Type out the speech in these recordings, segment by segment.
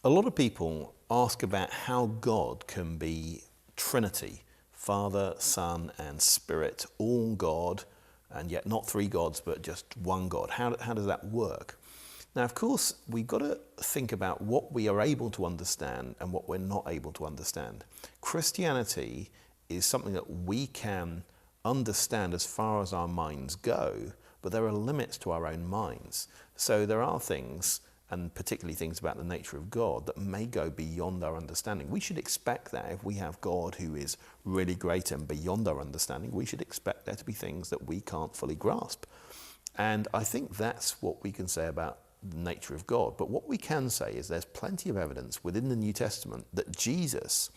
A lot of people ask about how God can be Trinity, Father, Son, and Spirit, all God, and yet not three gods, but just one God. How does that work? Now, of course, we've got to think about what we are able to understand and what we're not able to understand. Christianity is something that we can understand as far as our minds go, but there are limits to our own minds. So there are things, and particularly things about the nature of God, that may go beyond our understanding. We should expect that if we have God who is really great and beyond our understanding, we should expect there to be things that we can't fully grasp. And I think that's what we can say about the nature of God. But what we can say is there's plenty of evidence within the New Testament that Jesus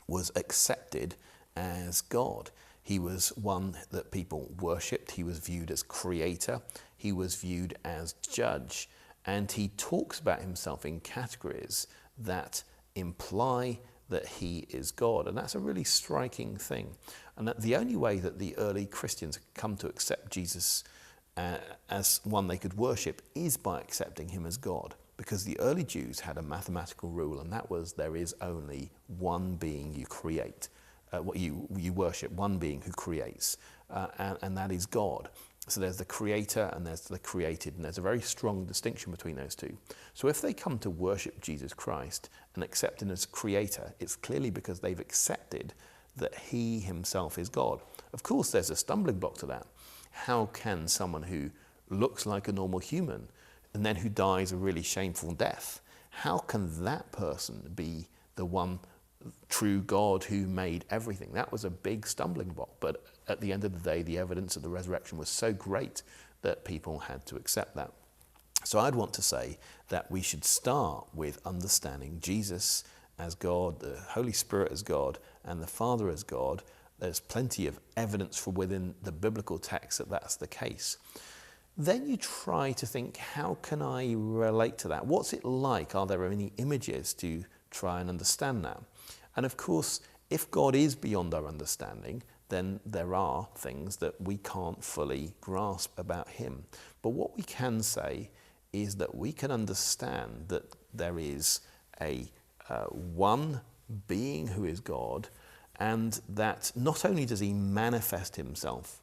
was accepted as God. He was one that people worshipped. He was viewed as creator. He was viewed as judge. And he talks about himself in categories that imply that he is God. And that's a really striking thing. And that the only way that the early Christians come to accept Jesus as one they could worship is by accepting him as God. Because the early Jews had a mathematical rule, and that was there is only one being you create. What you worship, one being who creates, and that is God. So there's the creator and there's the created, and there's a very strong distinction between those two. So if they come to worship Jesus Christ and accept him as creator, it's clearly because they've accepted that he himself is God. Of course, there's a stumbling block to that. How can someone who looks like a normal human and then who dies a really shameful death, how can that person be the one true God who made everything? That was a big stumbling block, but at the end of the day, the evidence of the resurrection was so great that people had to accept that. So I'd want to say that we should start with understanding Jesus as God, the Holy Spirit as God, and the Father as God. There's plenty of evidence from within the biblical text that that's the case. Then you try to think, how can I relate to that? What's it like? Are there any images to try and understand that? And of course, if God is beyond our understanding, then there are things that we can't fully grasp about him. But what we can say is that we can understand that there is a one being who is God, and that not only does he manifest himself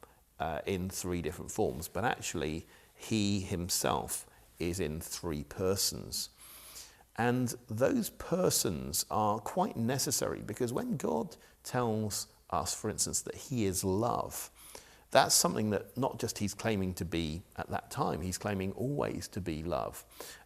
in three different forms, but actually he himself is in three persons. And those persons are quite necessary, because when God tells us, for instance, that he is love, that's something that not just he's claiming to be at that time, he's claiming always to be love.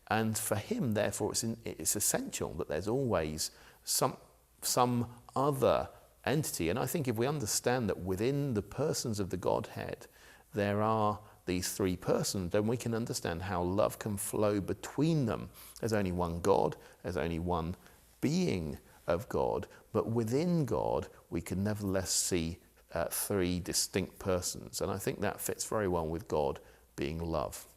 And for him, therefore, it's essential that there's always some other entity. And I think if we understand that within the persons of the Godhead, there are these three persons, then we can understand how love can flow between them. There's only one God, there's only one being of God, but within God, we can nevertheless see three distinct persons. And I think that fits very well with God being love.